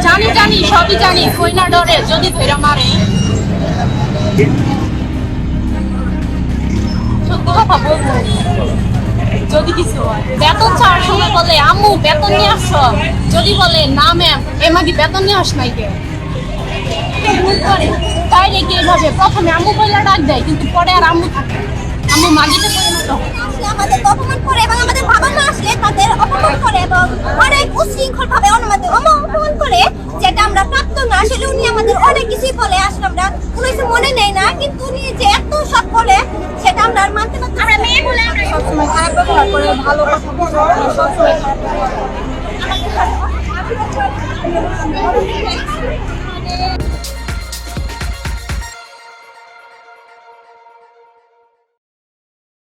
জানি জানি সবই জানি, কই না ডরে যদি ধরে মারে। সত্য কথা বলবো, যদি কিছু হয় বেতন চাওয়ার সময় বলে আম্মু বেতন নিয়ে আসছো, যদি বলে না ম্যাম এমাগি বেতন নিয়ে আস নাই কে, তাই রেখে এইভাবে প্রথমে আম্মু বলে ডাক দেয়, কিন্তু পরে আর আম্মু থাকে, আম্মু মাগিতে পরিণত হয়। আমাদের অপমান করে এবং আমাদের বাবা মা আসলে তাদের অপমান করে এবং অনেক উশৃঙ্খল ভাবে আমাদের অপমান করে, যেটা আমরা প্রাপ্ত না। আসলে উনি আমাদের অনেক কিছুই বলে, আসলে আমরা কোনো কিছু মনে নেই না, কিন্তু উনি যে এত সব বলে সেটা আমরা আর মানতে পারছি। আমরা মেয়ে বলে আমরা সবসময় খারাপ ব্যবহার করে, ভালো কথা বলে সবসময় খারাপ ব্যবহার করে।